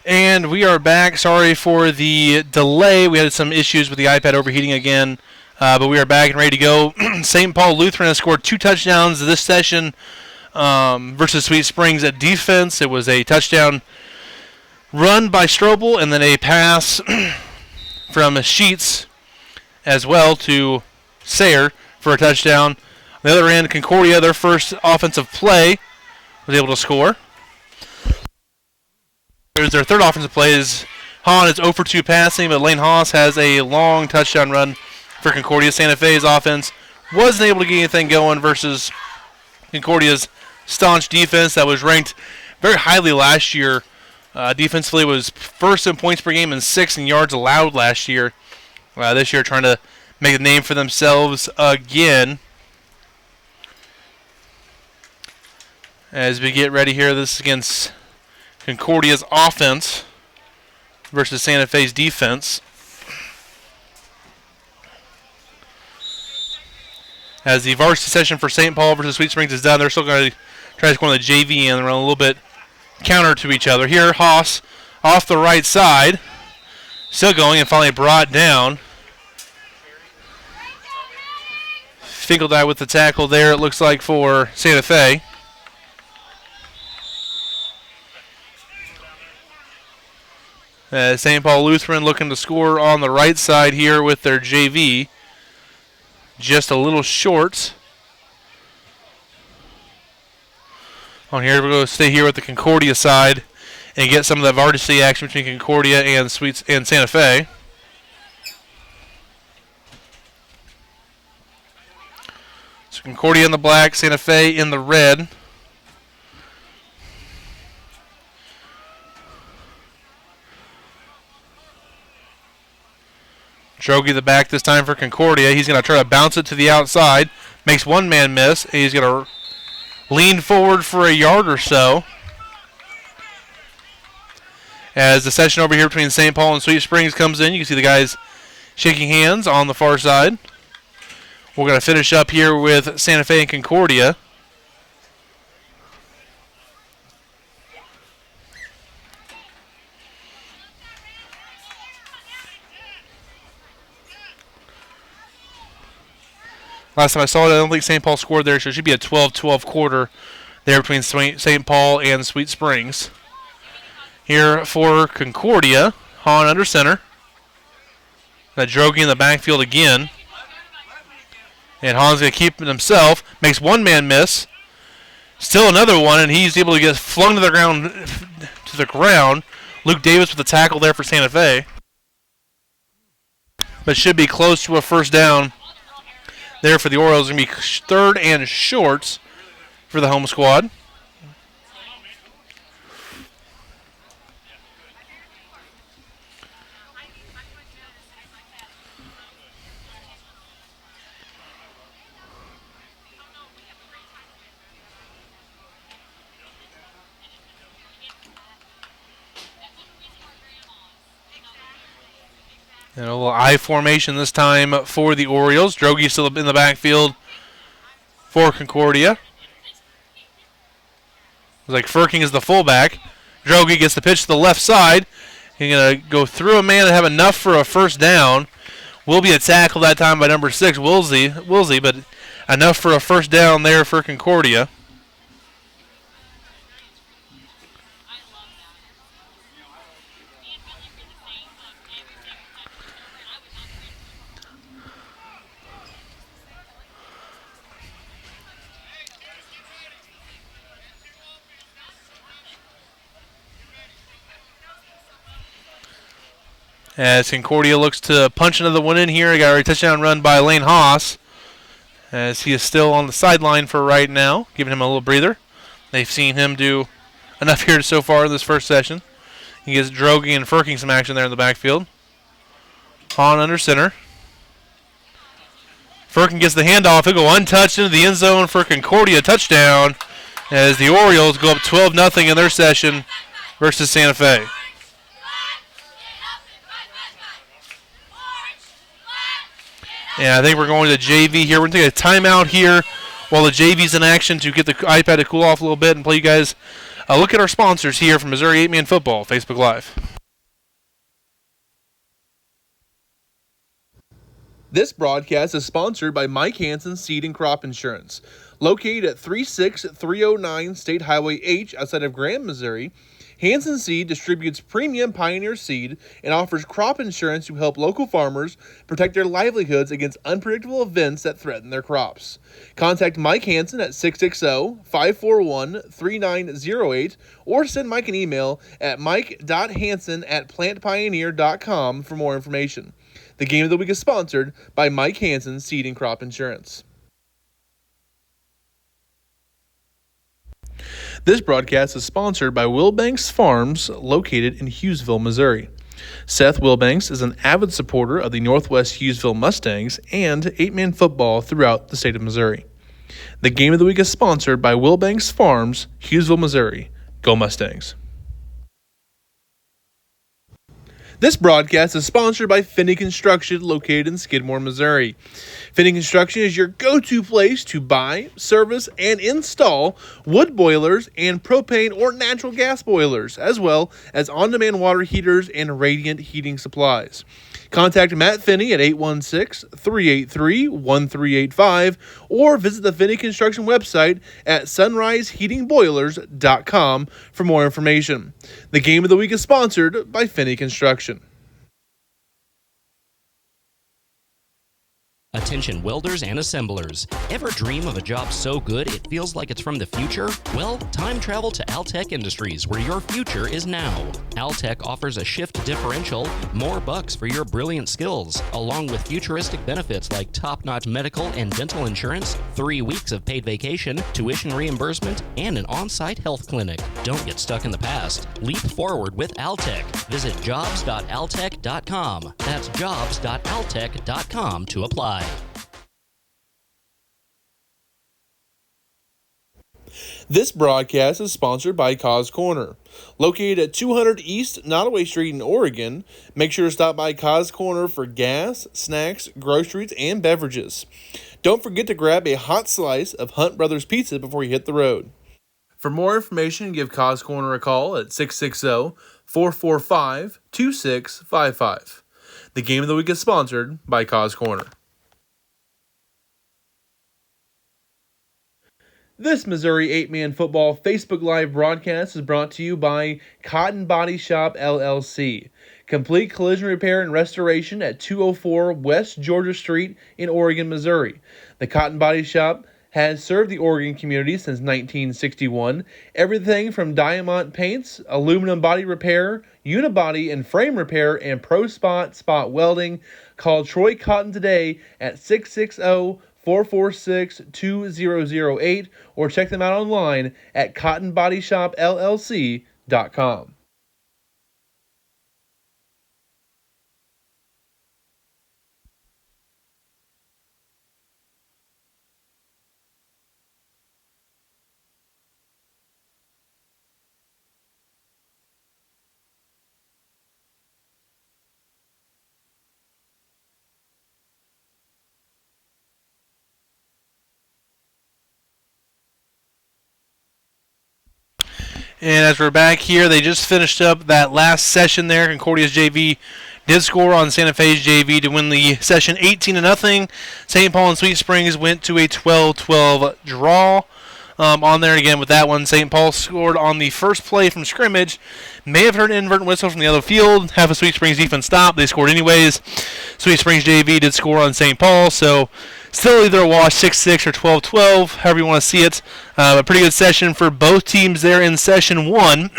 And we are back. Sorry for the delay. We had some issues with the iPad overheating again, but we are back and ready to go. St. Paul Lutheran has scored 2 touchdowns this session versus Sweet Springs at defense. It was a touchdown run by Strobel and then a pass from Sheets as well to Sayer for a touchdown. On the other end, Concordia, their first offensive play, was able to score. Their third offensive play is Hahn is 0 for 2 passing, but Lane Haas has a long touchdown run for Concordia. Santa Fe's offense wasn't able to get anything going versus Concordia's staunch defense that was ranked very highly last year. Defensively was first in points per game and 6th in yards allowed last year. This year trying to make a name for themselves again. As we get ready here, this is against Concordia's offense versus Santa Fe's defense. As the varsity session for St. Paul versus Sweet Springs is done, they're still going to try to score on the JV and run a little bit counter to each other. Here, Haas off the right side, still going and finally brought down. Finkeldye with the tackle there, it looks like, for Santa Fe. St. Paul Lutheran looking to score on the right side here with their JV. Just a little short. On here, we're going to stay here with the Concordia side and get some of the varsity action between Concordia and Santa Fe. So Concordia in the black, Santa Fe in the red. Drogi the back this time for Concordia. He's going to try to bounce it to the outside. Makes one man miss. He's going to lean forward for a yard or so. As the session over here between St. Paul and Sweet Springs comes in, you can see the guys shaking hands on the far side. We're going to finish up here with Santa Fe and Concordia. Last time I saw it, I don't think St. Paul scored there, so it should be a 12-12 quarter there between St. Paul and Sweet Springs. Here for Concordia, Hahn under center. That Drogi in the backfield again. And Hahn's going to keep it himself. Makes one man miss. Still another one, and he's able to get flung to the ground. Luke Davis with the tackle there for Santa Fe. But should be close to a first down there for the Orioles. Going to be third and short for the home squad. And a little I formation this time for the Orioles. Drogi still in the backfield for Concordia. It's like Firking is the fullback. Drogi gets the pitch to the left side. He's going to go through a man and have enough for a first down. Will be a tackle that time by number 6, Wilsey, but enough for a first down there for Concordia. As Concordia looks to punch another one in here. Got a touchdown run by Lane Haas. As he is still on the sideline for right now, giving him a little breather. They've seen him do enough here so far in this first session. He gets Drogi and Firking some action there in the backfield. Hahn under center. Firking gets the handoff. He'll go untouched into the end zone for Concordia. Touchdown. As the Orioles go up 12-0 in their session versus Santa Fe. And I think we're going to JV here. We're going to take a timeout here while the JV's in action to get the iPad to cool off a little bit and play you guys A look at our sponsors here from Missouri 8-Man Football, Facebook Live. This broadcast is sponsored by Mike Hansen Seed and Crop Insurance. Located at 36309 State Highway H outside of Graham, Missouri, Hansen Seed distributes premium Pioneer seed and offers crop insurance to help local farmers protect their livelihoods against unpredictable events that threaten their crops. Contact Mike Hansen at 660-541-3908 or send Mike an email at mike.hansen@plantpioneer.com for more information. The game of the week is sponsored by Mike Hansen Seed and Crop Insurance. This broadcast is sponsored by Wilbanks Farms, located in Hughesville, Missouri. Seth Wilbanks is an avid supporter of the Northwest Hughesville Mustangs and 8-Man football throughout the state of Missouri. The game of the week is sponsored by Wilbanks Farms, Hughesville, Missouri. Go Mustangs. This broadcast is sponsored by Finney Construction, located in Skidmore, Missouri. Finney Construction is your go-to place to buy, service, and install wood boilers and propane or natural gas boilers, as well as on-demand water heaters and radiant heating supplies. Contact Matt Finney at 816-383-1385 or visit the Finney Construction website at sunriseheatingboilers.com for more information. The game of the week is sponsored by Finney Construction. Attention welders and assemblers. Ever dream of a job so good it feels like it's from the future? Well, time travel to Altec Industries, where your future is now. Altec offers a shift differential, more bucks for your brilliant skills, along with futuristic benefits like top-notch medical and dental insurance, 3 weeks of paid vacation, tuition reimbursement, and an on-site health clinic. Don't get stuck in the past. Leap forward with Altec. Visit jobs.altec.com. That's jobs.altec.com to apply. This broadcast is sponsored by Cause Corner. Located at 200 East Nottoway Street in Oregon, make sure to stop by Cause Corner for gas, snacks, groceries, and beverages. Don't forget to grab a hot slice of Hunt Brothers Pizza before you hit the road. For more information, give Cause Corner a call at 660-445-2655. The game of the week is sponsored by Cause Corner. This Missouri 8-Man Football Facebook Live broadcast is brought to you by Cotton Body Shop, LLC. Complete collision repair and restoration at 204 West Georgia Street in Oregon, Missouri. The Cotton Body Shop has served the Oregon community since 1961. Everything from diamond paints, aluminum body repair, unibody and frame repair, and pro spot welding. Call Troy Cotton today at 660-446-2008 or check them out online at cottonbodyshopllc.com. And as we're back here, they just finished up that last session there. Concordia's JV did score on Santa Fe's JV to win the session 18-0. St. Paul and Sweet Springs went to a 12-12 draw. On there again with that one, St. Paul scored on the first play from scrimmage. May have heard an inadvertent whistle from the other field. Half of Sweet Springs defense stopped. They scored anyways. Sweet Springs JV did score on St. Paul, so still either a wash 6-6 or 12-12, however you want to see it. A pretty good session for both teams there in session 1.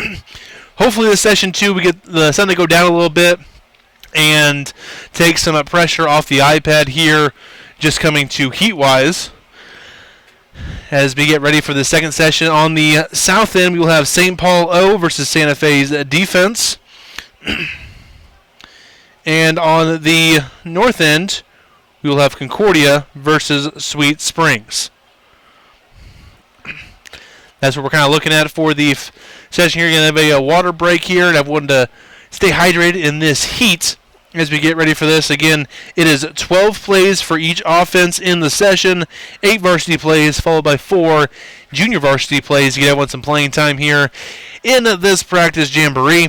Hopefully this session 2 we get the sun to go down a little bit and take some pressure off the iPad here, just coming to heat-wise. As we get ready for the second session, on the south end, we will have St. Paul O versus Santa Fe's defense. And on the north end, we will have Concordia versus Sweet Springs. That's what we're kind of looking at for the session here. You're going to have a water break here, and I've wanted to stay hydrated in this heat. as we get ready for this. Again, it is 12 plays for each offense in the session, 8 varsity plays, followed by 4 junior varsity plays to get everyone some playing time here in this practice jamboree.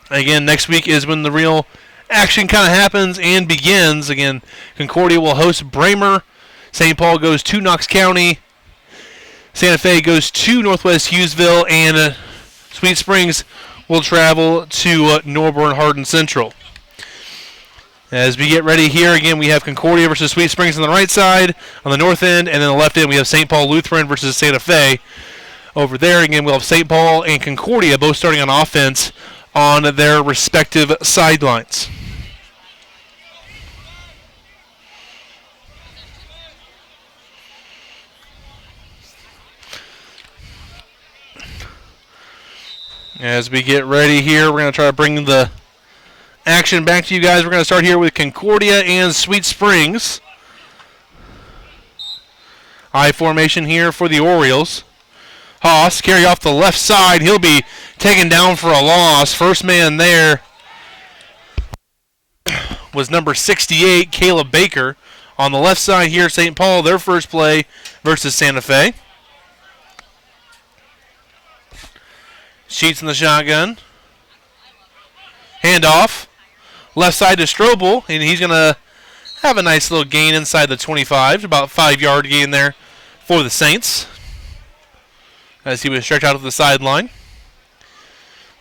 Again, next week is when the real action kind of happens and begins. Again, Concordia will host Bramer. St. Paul goes to Knox County. Santa Fe goes to Northwest Hughesville, and Sweet Springs will travel to Norborn Hardin Central. As we get ready here, again, we have Concordia versus Sweet Springs on the right side, on the north end, and then on the left end we have St. Paul Lutheran versus Santa Fe. Over there, again, we'll have St. Paul and Concordia both starting on offense on their respective sidelines. As we get ready here, we're going to try to bring the action back to you guys. We're going to start here with Concordia and Sweet Springs. I formation here for the Orioles. Haas carry off the left side. He'll be taken down for a loss. First man there was number 68, Caleb Baker. On the left side here, St. Paul, their first play versus Santa Fe. Sheets in the shotgun. Handoff. Left side to Strobel, and he's going to have a nice little gain inside the 25. About 5-yard gain there for the Saints, as he was stretched out to the sideline.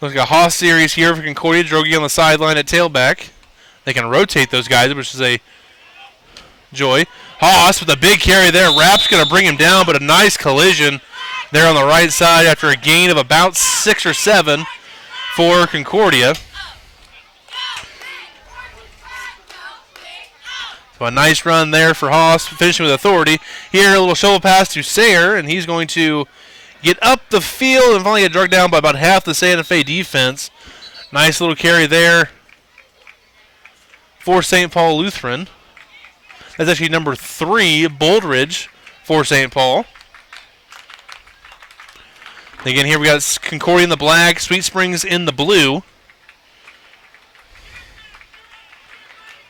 Looks like a Haas series here for Concordia. Drogi on the sideline at tailback. They can rotate those guys, which is a joy. Haas with a big carry there. Rapp's going to bring him down, but a nice collision there on the right side after a gain of about 6 or 7 for Concordia. So a nice run there for Haas, finishing with authority. Here, a little shovel pass to Sayre, and he's going to get up the field and finally get dragged down by about half the Santa Fe defense. Nice little carry there for St. Paul Lutheran. That's actually number 3, Boldridge, for St. Paul. Again, here we got Concordia in the black, Sweet Springs in the blue.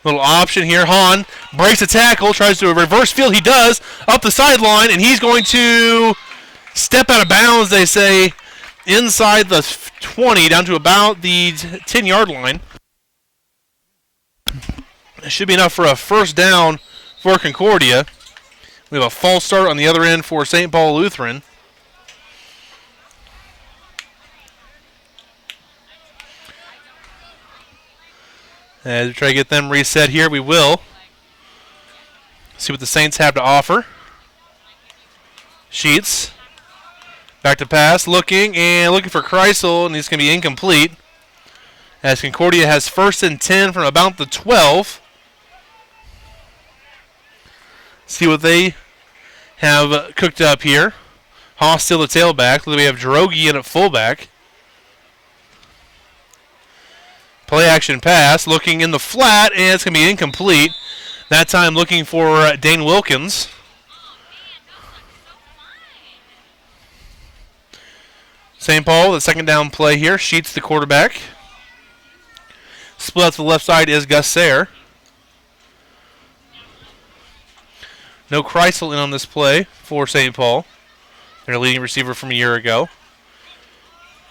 Little option here. Hahn breaks the tackle, tries to reverse field. He does, up the sideline, and he's going to step out of bounds, they say, inside the 20, down to about the 10-yard line. It should be enough for a first down for Concordia. We have a false start on the other end for St. Paul Lutheran. As we try to get them reset here, we will. See what the Saints have to offer. Sheets. Back to pass, looking for Kreisel, and he's going to be incomplete. As Concordia has 1st and 10 from about the 12. See what they have cooked up here. Haas still the tailback. We have Drogi in at fullback. Play action pass, looking in the flat, and it's going to be incomplete. That time looking for Dane Wilkins. St. Paul, the second down play here. Sheets the quarterback. Split out to the left side is Gus Sayre. No Kreisel in on this play for St. Paul. Their leading receiver from a year ago.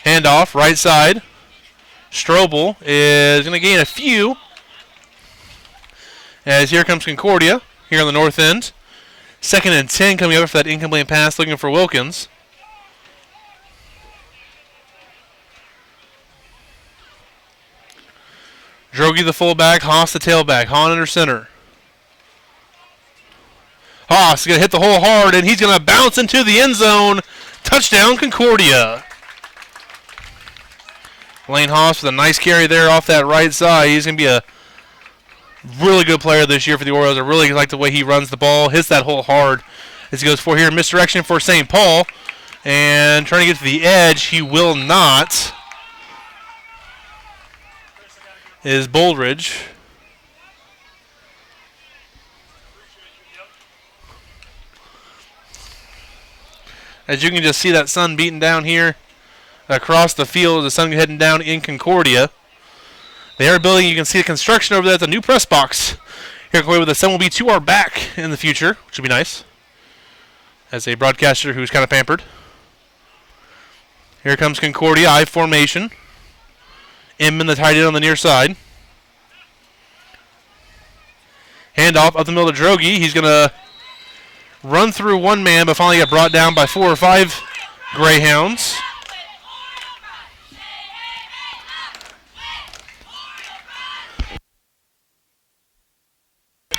Handoff, right side. Strobel is going to gain a few. As here comes Concordia, here on the north end. 2nd and 10 coming over for that incomplete pass, looking for Wilkins. Drogi the fullback, Haas the tailback. Hahn under center. Haas is going to hit the hole hard, and he's going to bounce into the end zone. Touchdown, Concordia. Lane Haas with a nice carry there off that right side. He's going to be a really good player this year for the Orioles. I really like the way he runs the ball. Hits that hole hard as he goes for here. Misdirection for St. Paul. And trying to get to the edge. He will not. Is Boldridge. As you can just see that sun beating down here across the field. The sun heading down in Concordia. They are building, you can see the construction over there at the new press box. Here with the Sun will be to our back in the future, which would be nice. As a broadcaster who's kind of pampered. Here comes Concordia, I formation. Inman, the tight end on the near side. Handoff up the middle to Drogi. He's going to run through one man, but finally got brought down by 4 or 5 Greyhounds.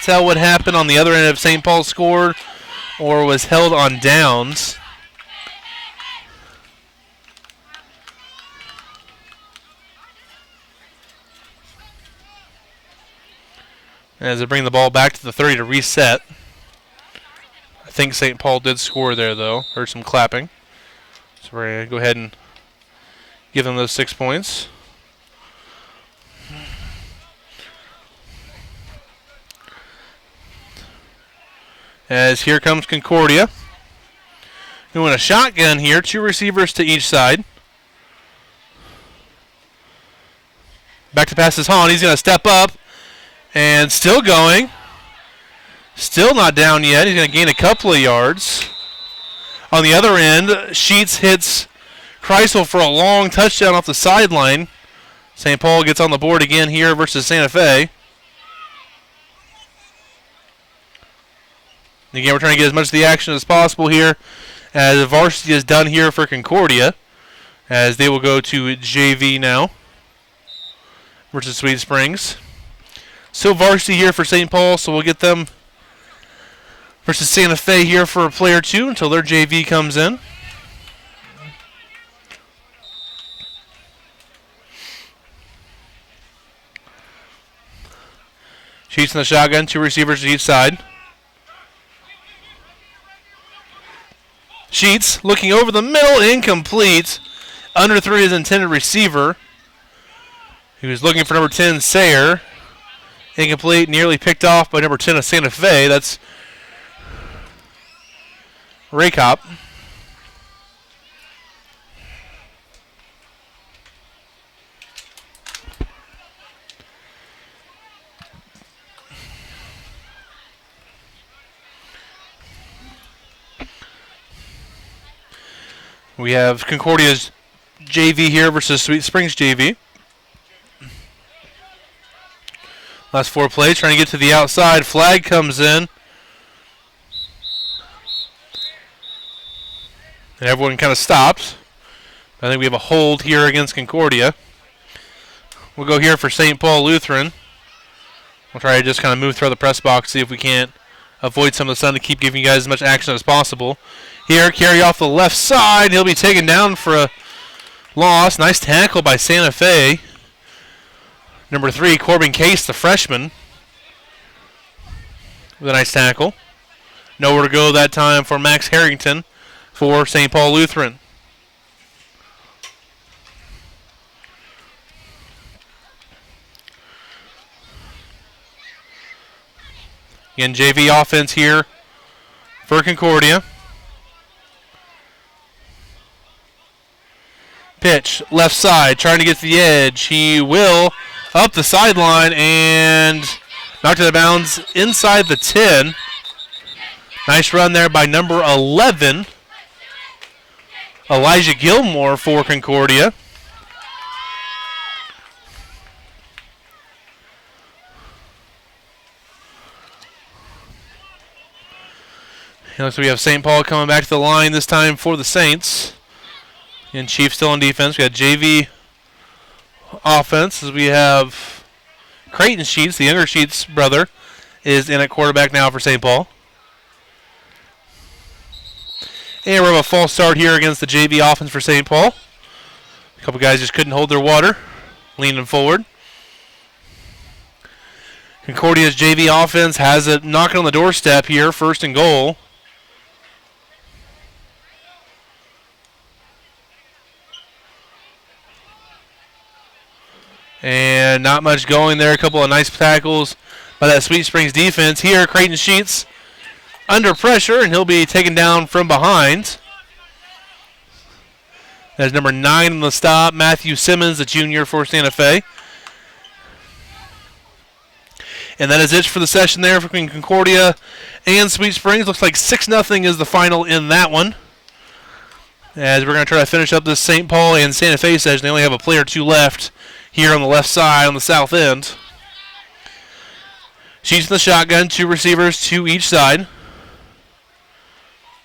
Tell what happened on the other end if St. Paul scored or was held on downs. As they bring the ball back to the 30 to reset. I think St. Paul did score there, though. Heard some clapping. So we're going to go ahead and give them those 6 points. As here comes Concordia. Doing a shotgun here. 2 receivers to each side. Back to pass is Hahn. He's going to step up. And still going. Still not down yet. He's going to gain a couple of yards. On the other end, Sheets hits Kreisel for a long touchdown off the sideline. St. Paul gets on the board again here versus Santa Fe. Again, we're trying to get as much of the action as possible here, as varsity is done here for Concordia, as they will go to JV now versus Sweet Springs. So varsity here for St. Paul, so we'll get them versus Santa Fe here for a play or two until their JV comes in. Sheets in the shotgun, 2 receivers to each side. Sheets looking over the middle, incomplete. Underthrew his intended receiver. He was looking for number 10, Sayer. Incomplete, nearly picked off by number 10 of Santa Fe. That's Raycop. We have Concordia's JV here versus Sweet Springs JV. Last 4 plays, trying to get to the outside. Flag comes in. And everyone kind of stops. I think we have a hold here against Concordia. We'll go here for St. Paul Lutheran. We'll try to just kind of move through the press box, see if we can't avoid some of the sun to keep giving you guys as much action as possible. Here, carry off the left side. He'll be taken down for a loss. Nice tackle by Santa Fe. Number 3, Corbin Case, the freshman, with a nice tackle. Nowhere to go that time for Max Harrington for St. Paul Lutheran. Again, JV offense here for Concordia. Pitch, left side, trying to get to the edge. He will up the sideline and knocked it out of bounds inside the 10. Nice run there by number 11, Elijah Gilmore for Concordia. It looks like we have St. Paul coming back to the line this time for the Saints. And Chief still on defense. We got JV offense as we have Creighton Sheets, the younger Sheets brother, is in at quarterback now for St. Paul. And we have a false start here against the JV offense for St. Paul. A couple guys just couldn't hold their water, leaning forward. Concordia's JV offense has it knocking on the doorstep here, 1st and goal. And not much going there. A couple of nice tackles by that Sweet Springs defense. Here, Creighton Sheets under pressure, and he'll be taken down from behind. There's number 9 on the stop, Matthew Simmons, the junior for Santa Fe. And that is it for the session there between Concordia and Sweet Springs. Looks like 6-0 is the final in that one. As we're going to try to finish up this St. Paul and Santa Fe session. They only have a play or two left here on the left side on the south end. Sheets in the shotgun, 2 receivers to each side.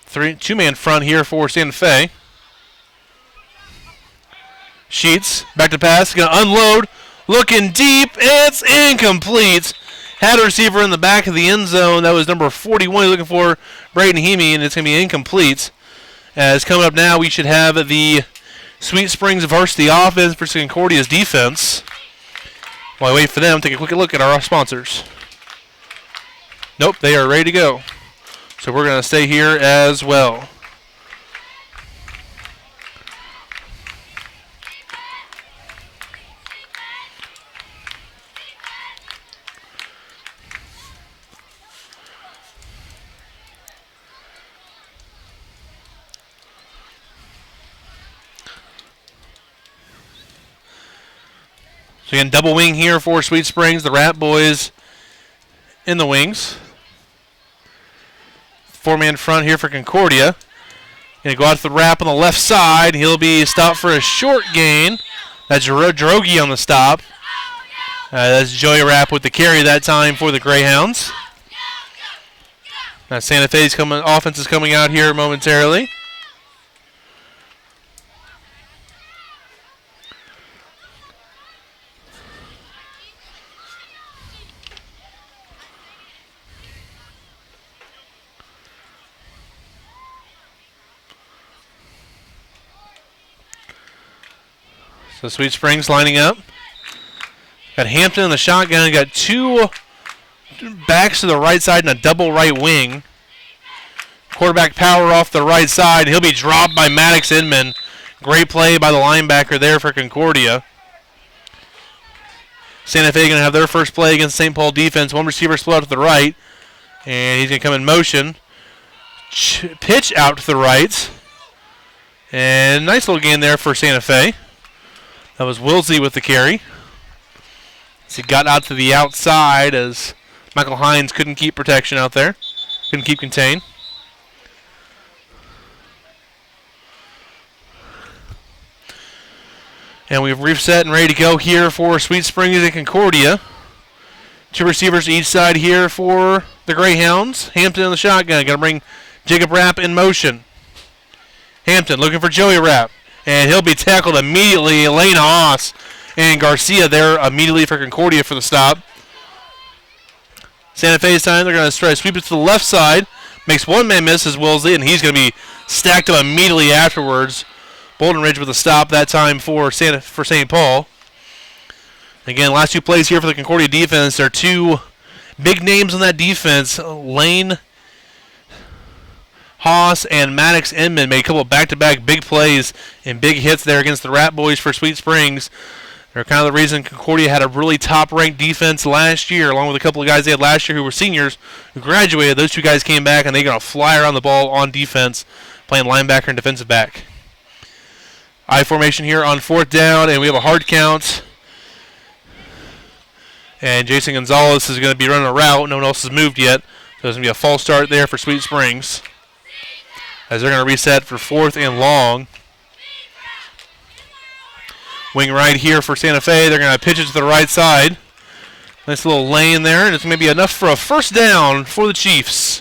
2-man front here for Santa Fe. Sheets, back to pass, going to unload, looking deep, it's incomplete. Had a receiver in the back of the end zone, that was number 41 looking for, Braden Heaney, and it's going to be incomplete. As coming up now, we should have the Sweet Springs varsity offense versus Concordia's defense. While I wait for them, take a quick look at our sponsors. Nope, they are ready to go. So we're going to stay here as well. So again, double wing here for Sweet Springs. The Rat Boys in the wings. 4-man front here for Concordia. Going to go out to the wrap on the left side. He'll be stopped for a short gain. That's Drogi on the stop. That's Joey Rapp with the carry that time for the Greyhounds. Now Santa Fe's offense is coming out here momentarily. So Sweet Springs lining up. Got Hampton in the shotgun. Got 2 backs to the right side and a double right wing. Quarterback power off the right side. He'll be dropped by Maddox Inman. Great play by the linebacker there for Concordia. Santa Fe going to have their first play against St. Paul defense. 1 receiver split out to the right. And he's going to come in motion. Pitch out to the right. And nice little gain there for Santa Fe. That was Wilsey with the carry. So he got out to the outside as Michael Hines couldn't keep protection out there. Couldn't keep contained. And we've reset and ready to go here for Sweet Springs and Concordia. 2 receivers each side here for the Greyhounds. Hampton in the shotgun. Going to bring Jacob Rapp in motion. Hampton looking for Joey Rapp. And he'll be tackled immediately. Elena Haas and Garcia there immediately for Concordia for the stop. Santa Fe's time, they're going to try to sweep it to the left side. Makes 1 man miss as Wilsey, and he's going to be stacked up immediately afterwards. Bolden Ridge with a stop that time for St. Paul. Again, last 2 plays here for the Concordia defense. There are 2 big names on that defense. Lane Haas and Maddox Inman made a couple of back-to-back big plays and big hits there against the Rat Boys for Sweet Springs. They're kind of the reason Concordia had a really top-ranked defense last year, along with a couple of guys they had last year who were seniors who graduated. Those 2 guys came back, and they're going to fly around the ball on defense, playing linebacker and defensive back. I formation here on 4th down, and we have a hard count. And Jason Gonzalez is going to be running a route. No one else has moved yet. So there's going to be a false start there for Sweet Springs, as they're going to reset for 4th and long. Wing right here for Santa Fe. They're going to pitch it to the right side. Nice little lane there, and it's going to be enough for a first down for the Chiefs.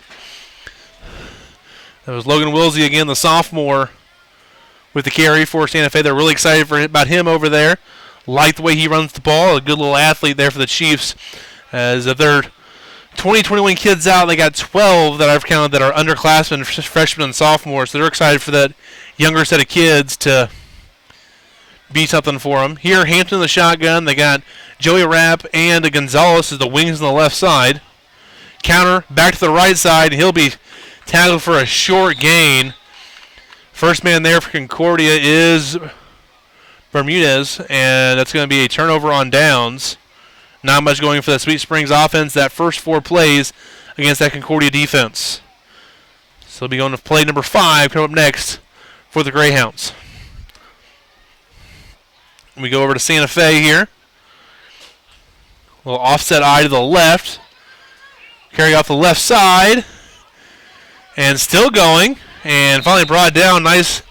That was Logan Wilsey again, the sophomore, with the carry for Santa Fe. They're really excited about him over there. Like the way he runs the ball. A good little athlete there for the Chiefs. As of their 2021 kids out, they got 12 that I've counted that are underclassmen, freshmen, and sophomores. So they're excited for that younger set of kids to be something for them. Here, Hampton in the shotgun. They got Joey Rapp and Gonzalez as the wings on the left side. Counter back to the right side. He'll be tackled for a short gain. First man there for Concordia is Bermudez, and that's going to be a turnover on downs. Not much going for that Sweet Springs offense that first 4 plays against that Concordia defense. So they'll be going to play number 5 coming up next for the Greyhounds. We go over to Santa Fe here. A little offset eye to the left. Carry off the left side. And still going. And finally brought down. Nice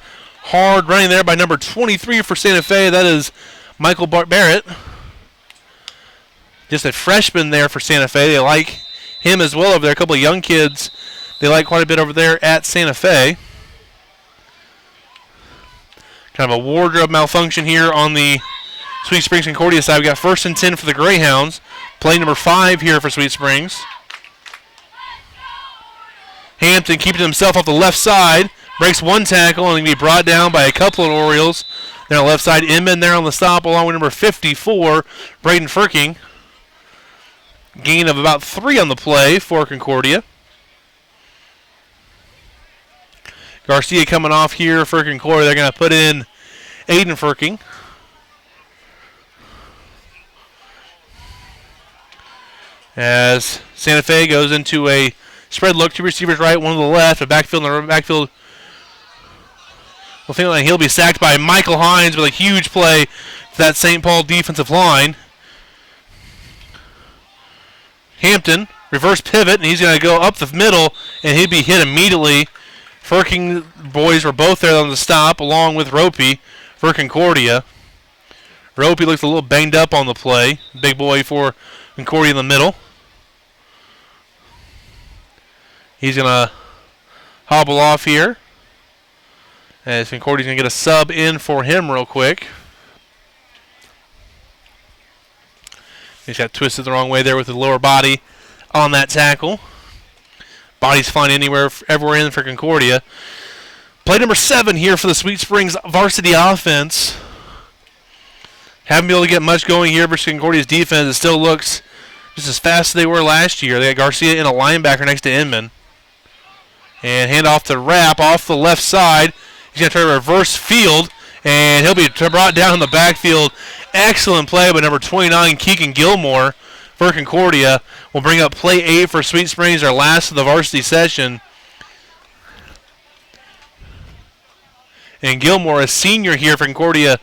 hard running there by number 23 for Santa Fe. That is Michael Barrett. Just a freshman there for Santa Fe. They like him as well over there. A couple of young kids they like quite a bit over there at Santa Fe. Kind of a wardrobe malfunction here on the Sweet Springs Concordia side. We got 1st and 10 for the Greyhounds. Play number 5 here for Sweet Springs. Hampton keeping himself off the left side. Breaks one tackle and can be brought down by a couple of Orioles. Then on the left side, Inman there on the stop along with number 54, Braden Firking. Gain of about 3 on the play for Concordia. Garcia coming off here for Concordia. They're going to put in Aiden Firking. As Santa Fe goes into a spread look, 2 receivers right, 1 to the left, a backfield in the backfield. Well, like he'll be sacked by Michael Hines with a huge play for that St. Paul defensive line. Hampton, reverse pivot, and he's going to go up the middle, and he'd be hit immediately. Firking boys were both there on the stop, along with Ropey for Concordia. Ropey looks a little banged up on the play. Big boy for Concordia in the middle. He's going to hobble off here. As Concordia's going to get a sub in for him real quick. He's got twisted the wrong way there with the lower body on that tackle. Body's flying everywhere in for Concordia. Play number 7 here for the Sweet Springs varsity offense. Haven't been able to get much going here versus Concordia's defense. It still looks just as fast as they were last year. They got Garcia in a linebacker next to Inman. And hand off to Rapp off the left side. He's going to try to reverse field, and he'll be brought down in the backfield. Excellent play by number 29, Keegan Gilmore for Concordia. We'll bring up play 8 for Sweet Springs, our last of the varsity session. And Gilmore, a senior here for Concordia,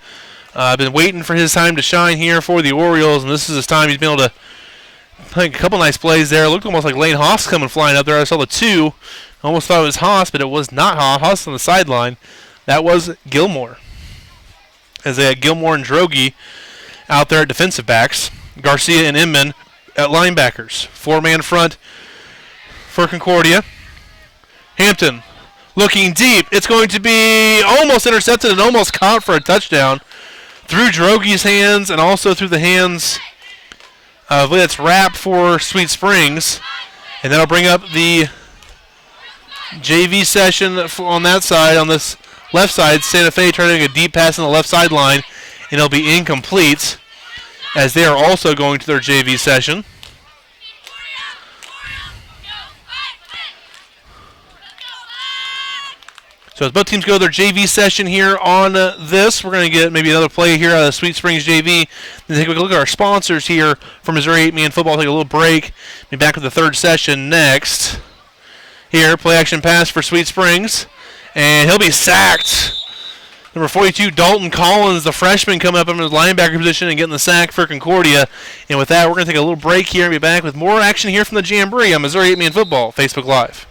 been waiting for his time to shine here for the Orioles, and this is his time. He's been able to make a couple nice plays there. It looked almost like Lane Haas coming flying up there. I saw the 2. Almost thought it was Haas, but it was not Haas. Haas on the sideline. That was Gilmore. As they had Gilmore and Drogi out there at defensive backs. Garcia and Inman at linebackers. 4-man front for Concordia. Hampton looking deep. It's going to be almost intercepted and almost caught for a touchdown. Through Drogi's hands and also through the hands of Let's Rapp for Sweet Springs. And that'll bring up the JV session on that side. On this left side, Santa Fe trying to make a deep pass on the left sideline, and it'll be incomplete as they are also going to their JV session. So as both teams go to their JV session here on this, we're going to get maybe another play here out of the Sweet Springs JV. Then take a look at our sponsors here for Missouri 8-Man football. Take a little break. Be back with the third session next. Here, play action pass for Sweet Springs. And he'll be sacked. Number 42, Dalton Collins, the freshman, coming up in his linebacker position and getting the sack for Concordia. And with that, we're going to take a little break here and be back with more action here from the Jamboree on Missouri 8-Man Football, Facebook Live.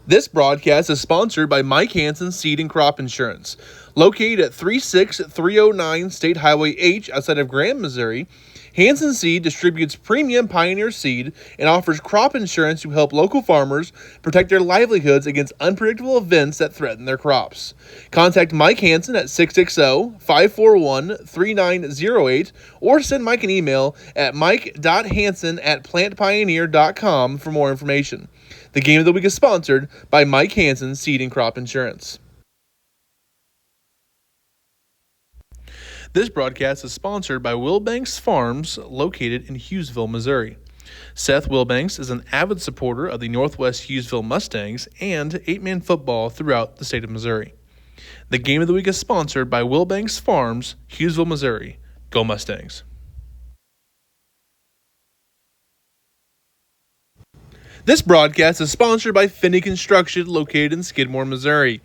This broadcast is sponsored by Mike Hansen Seed and Crop Insurance. Located at 36309 State Highway H outside of Graham, Missouri, Hansen Seed distributes premium Pioneer seed and offers crop insurance to help local farmers protect their livelihoods against unpredictable events that threaten their crops. Contact Mike Hansen at 660-541-3908 or send Mike an email at mike.hansen@plantpioneer.com for more information. The game of the week is sponsored by Mike Hansen Seed and Crop Insurance. This broadcast is sponsored by Wilbanks Farms, located in Hughesville, Missouri. Seth Wilbanks is an avid supporter of the Northwest Hughesville Mustangs and 8-man football throughout the state of Missouri. The game of the week is sponsored by Wilbanks Farms, Hughesville, Missouri. Go Mustangs! This broadcast is sponsored by Finney Construction, located in Skidmore, Missouri.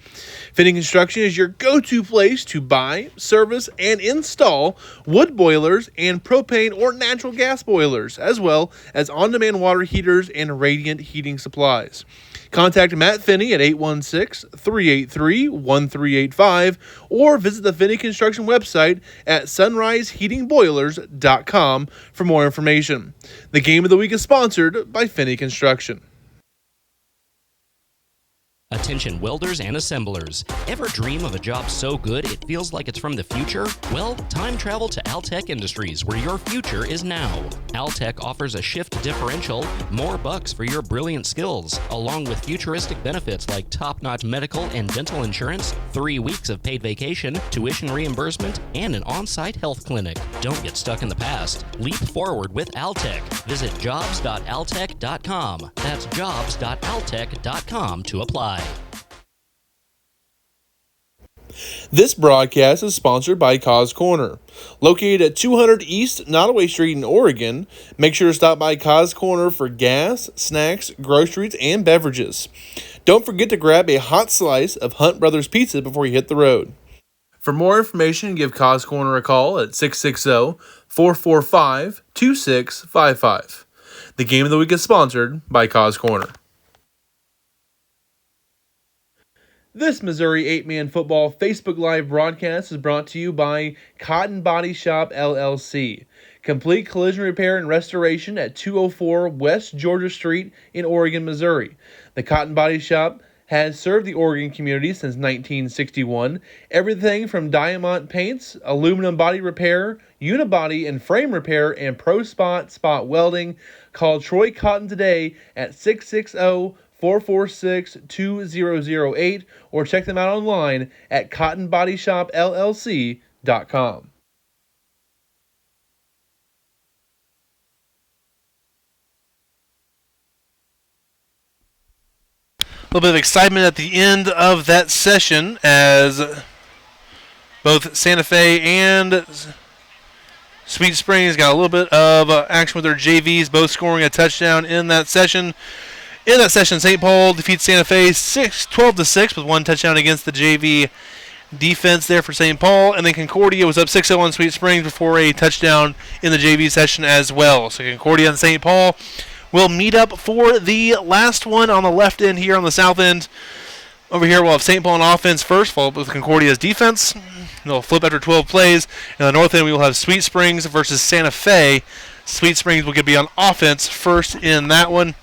Finney Construction is your go-to place to buy, service, and install wood boilers and propane or natural gas boilers, as well as on-demand water heaters and radiant heating supplies. Contact Matt Finney at 816-383-1385 or visit the Finney Construction website at sunriseheatingboilers.com for more information. The game of the week is sponsored by Finney Construction. Attention welders and assemblers. Ever dream of a job so good it feels like it's from the future? Well, time travel to Altech Industries, where your future is now. Altech offers a shift differential, more bucks for your brilliant skills, along with futuristic benefits like top-notch medical and dental insurance, 3 weeks of paid vacation, tuition reimbursement, and an on-site health clinic. Don't get stuck in the past. Leap forward with Altech. Visit jobs.altech.com. That's jobs.altech.com to apply. This broadcast is sponsored by Cause Corner. Located at 200 East Nottoway Street in Oregon, make sure to stop by Cause Corner for gas, snacks, groceries, and beverages. Don't forget to grab a hot slice of Hunt Brothers Pizza before you hit the road. For more information, give Cause Corner a call at 660-445-2655. The game of the week is sponsored by Cause Corner. This Missouri 8-Man Football Facebook Live broadcast is brought to you by Cotton Body Shop, LLC. Complete collision repair and restoration at 204 West Georgia Street in Oregon, Missouri. The Cotton Body Shop has served the Oregon community since 1961. Everything from diamond paints, aluminum body repair, unibody and frame repair, and pro spot welding. Call Troy Cotton today at 660-446-2008 or check them out online at cottonbodyshopllc.com. A little bit of excitement at the end of that session as both Santa Fe and Sweet Springs got a little bit of action with their JVs, both scoring a touchdown in that session. In that session, St. Paul defeats Santa Fe 12-6 with one touchdown against the JV defense there for St. Paul. And then Concordia was up 6-0 on Sweet Springs before a touchdown in the JV session as well. So Concordia and St. Paul will meet up for the last one on the left end here on the south end. Over here we'll have St. Paul on offense first, followed with Concordia's defense. They'll flip after 12 plays. And on the north end we will have Sweet Springs versus Santa Fe. Sweet Springs will be on offense first in that one.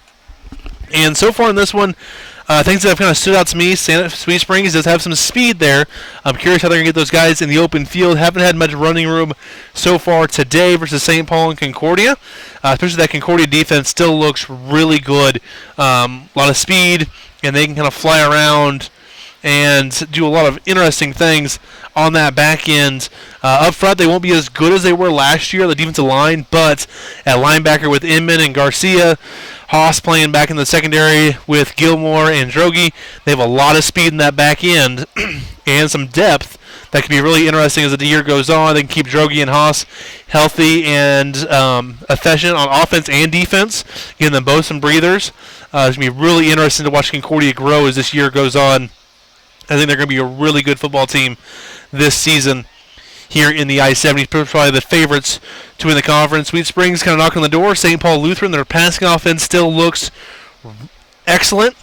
And so far in this one, things that have kind of stood out to me, Sweet Springs does have some speed there. I'm curious how they're going to get those guys in the open field. Haven't had much running room so far today versus St. Paul and Concordia. Especially that Concordia defense still looks really good. A lot of speed, and they can kind of fly around and do a lot of interesting things on that back end. Up front, they won't be as good as they were last year, the defensive line, but at linebacker with Inman and Garcia, Haas playing back in the secondary with Gilmore and Drogi, they have a lot of speed in that back end and some depth that could be really interesting as the year goes on. They can keep Drogi and Haas healthy and efficient on offense and defense, giving them both some breathers. It's going to be really interesting to watch Concordia grow as this year goes on. I think they're going to be a really good football team this season here in the I-70. Probably the favorites to win the conference. Sweet Springs kind of knocking on the door. St. Paul Lutheran, their passing offense still looks excellent.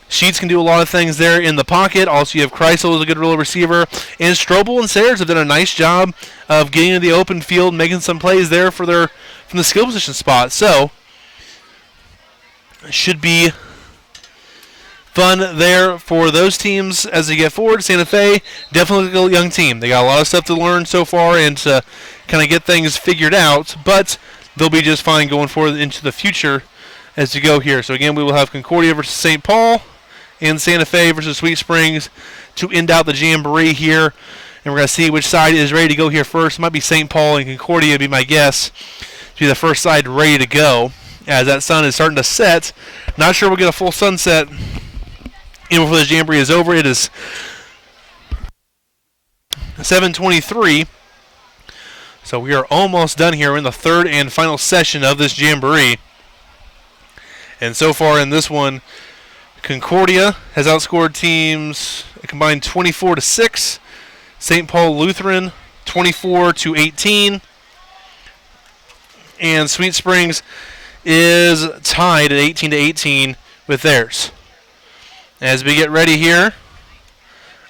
Sheets can do a lot of things there in the pocket. Also, you have Kreisel as a good little receiver. And Strobel and Sayers have done a nice job of getting into the open field, making some plays there from the skill position spot. So, should be fun there for those teams as they get forward. Santa Fe, definitely a young team. They got a lot of stuff to learn so far and to kind of get things figured out, but they'll be just fine going forward into the future as we go here. So again, we will have Concordia versus St. Paul and Santa Fe versus Sweet Springs to end out the Jamboree here. And we're going to see which side is ready to go here first. It might be St. Paul and Concordia would be my guess to be the first side ready to go as that sun is starting to set. Not sure we'll get a full sunset even before the Jamboree is over. It is 7:23. So we are almost done here. We're in the third and final session of this Jamboree. And so far in this one, Concordia has outscored teams a combined 24-6. St. Paul Lutheran 24-18. And Sweet Springs is tied at 18-18 with theirs. As we get ready here,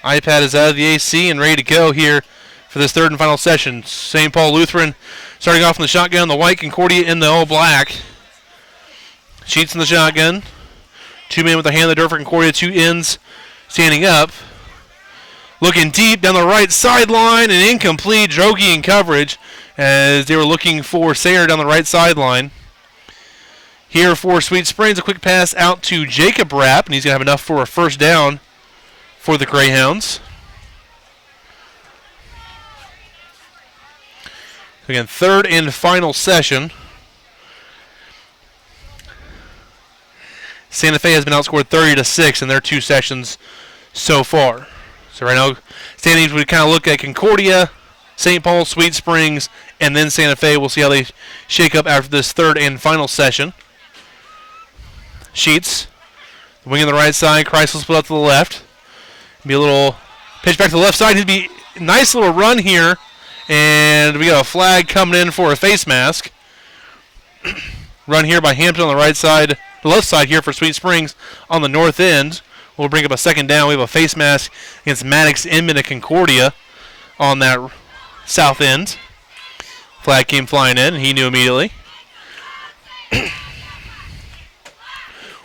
iPad is out of the AC and ready to go here for this third and final session. St. Paul Lutheran starting off in the shotgun, the white, Concordia in the all black. Sheets in the shotgun. Two men with a hand in the dirt for Concordia, two ends standing up. Looking deep down the right sideline and incomplete. Drogi in coverage as they were looking for Sayer down the right sideline. Here for Sweet Springs, a quick pass out to Jacob Rapp, and he's going to have enough for a first down for the Greyhounds. Again, third and final session. Santa Fe has been outscored 30-6 in their two sessions so far. So right now, standings we kind of look at Concordia, St. Paul, Sweet Springs, and then Santa Fe. We'll see how they shake up after this third and final session. Sheets, wing on the right side, Chrysler split out to the left. Be a little pitch back to the left side. He'd be a nice little run here, and we got a flag coming in for a face mask. Run here by Hampton on the right side, the left side here for Sweet Springs on the north end. We'll bring up a second down. We have a face mask against Maddox Inman of Concordia on that south end. Flag came flying in, and he knew immediately.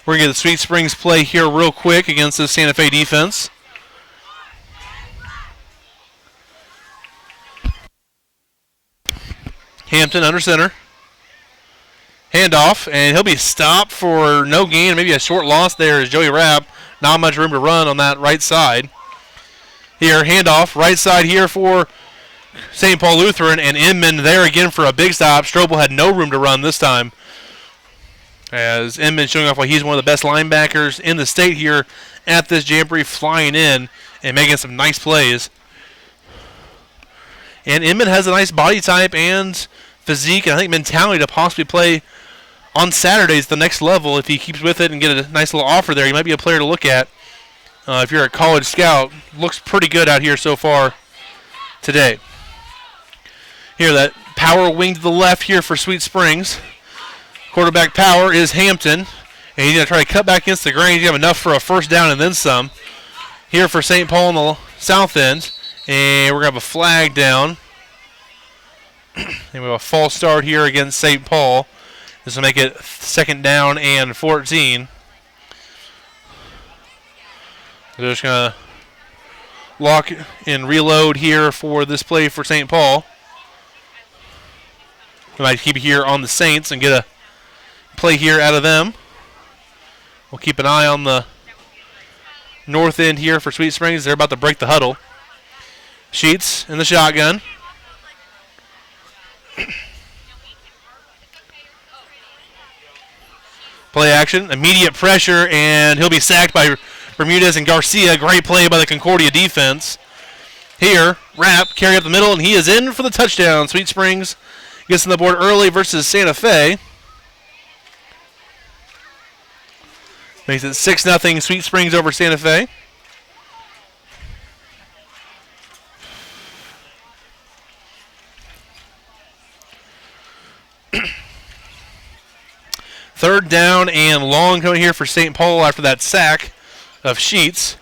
We're going to get the Sweet Springs play here real quick against the Santa Fe defense. Hampton under center. Handoff, and he'll be stopped for no gain, maybe a short loss there as Joey Rapp. Not much room to run on that right side. Here, handoff, right side here for St. Paul Lutheran, and Inman there again for a big stop. Strobel had no room to run this time, as Inman showing off why he's one of the best linebackers in the state here at this Jamboree, flying in and making some nice plays. And Inman has a nice body type and physique, and I think mentality to possibly play on Saturdays the next level if he keeps with it and get a nice little offer there. He might be a player to look at if you're a college scout. Looks pretty good out here so far today. Here, that power wing to the left here for Sweet Springs. Quarterback power is Hampton, and he's going to try to cut back against the grain. He's going to have enough for a first down and then some. Here for St. Paul on the south end, and we're going to have a flag down. And we have a false start here against St. Paul. This will make it second down and 14. They're just going to lock and reload here for this play for St. Paul. We might keep it here on the Saints and get a play here out of them. We'll keep an eye on the north end here for Sweet Springs. They're about to break the huddle. Sheets in the shotgun. Play action, immediate pressure, and he'll be sacked by Bermudez and Garcia. Great play by the Concordia defense. Here, Rapp carry up the middle, and he is in for the touchdown. Sweet Springs gets on the board early versus Santa Fe. Makes it 6-0 Sweet Springs over Santa Fe. Third down and long coming here for St. Paul after that sack of Sheets.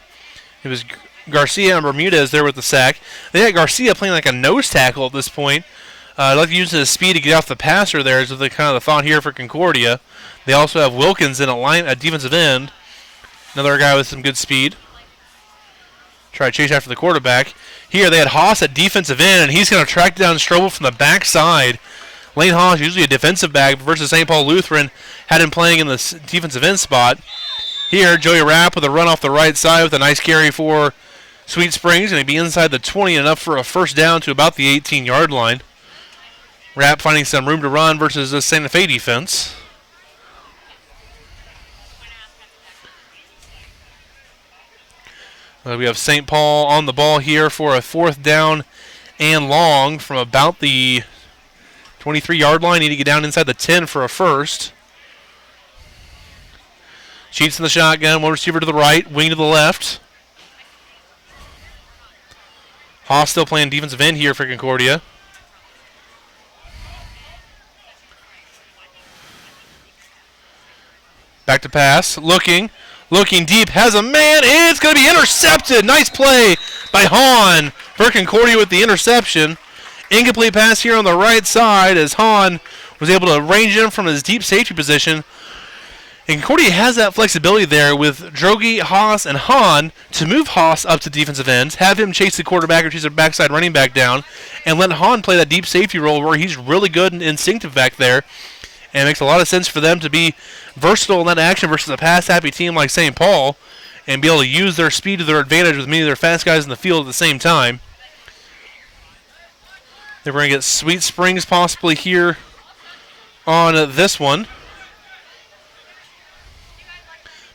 It was Garcia and Bermudez there with the sack. They had Garcia playing like a nose tackle at this point. I'd like to use his speed to get off the passer there is the kind of the thought here for Concordia. They also have Wilkins in a defensive end. Another guy with some good speed. Try to chase after the quarterback. Here they had Haas at defensive end, and he's going to track down Strobel from the backside. Lane Haas, usually a defensive back, versus St. Paul Lutheran, had him playing in the defensive end spot. Here, Joey Rapp with a run off the right side with a nice carry for Sweet Springs, and he'd be inside the 20, enough for a first down to about the 18-yard line. Rapp finding some room to run versus the Santa Fe defense. We have St. Paul on the ball here for a fourth down and long from about the 23-yard line. Need to get down inside the 10 for a first. Sheets in the shotgun. One receiver to the right. Wing to the left. Haas still playing defensive end here for Concordia. Back to pass. Looking deep. Has a man. It's going to be intercepted. Nice play by Hahn for Concordia with the interception. Incomplete pass here on the right side as Hahn was able to range in from his deep safety position. And Concordia has that flexibility there with Droege, Haas, and Hahn to move Haas up to defensive ends, have him chase the quarterback or chase a backside running back down, and let Hahn play that deep safety role where he's really good and instinctive back there. And it makes a lot of sense for them to be versatile in that action versus a pass-happy team like St. Paul and be able to use their speed to their advantage with many of their fast guys in the field at the same time. They're going to get Sweet Springs possibly here on this one.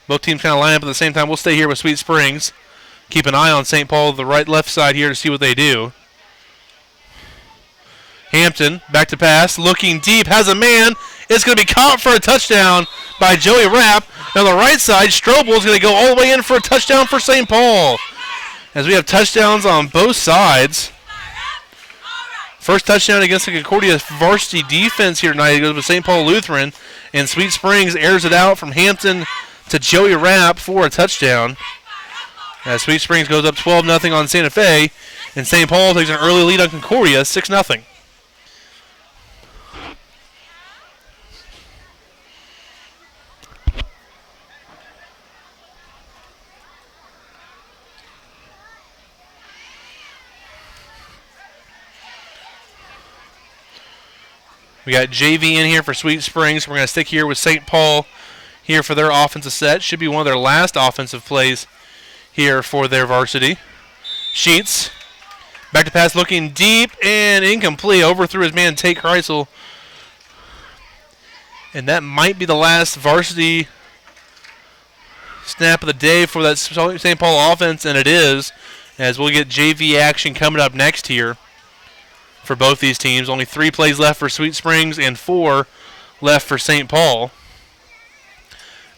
Both teams kind of line up at the same time. We'll stay here with Sweet Springs. Keep an eye on St. Paul, the left side here to see what they do. Hampton, back to pass, looking deep, has a man. It's going to be caught for a touchdown by Joey Rapp. On the right side, Strobel is going to go all the way in for a touchdown for St. Paul. As we have touchdowns on both sides. First touchdown against the Concordia varsity defense here tonight. It goes with St. Paul Lutheran. And Sweet Springs airs it out from Hampton to Joey Rapp for a touchdown. As Sweet Springs goes up 12-0 on Santa Fe. And St. Paul takes an early lead on Concordia, 6-0. We got JV in here for Sweet Springs. We're going to stick here with St. Paul here for their offensive set. Should be one of their last offensive plays here for their varsity. Sheets. Back to pass, looking deep and incomplete. Overthrew his man, Tate Kreisel. And that might be the last varsity snap of the day for that St. Paul offense, and it is, as we'll get JV action coming up next here for both these teams. Only 3 plays left for Sweet Springs and 4 left for St. Paul.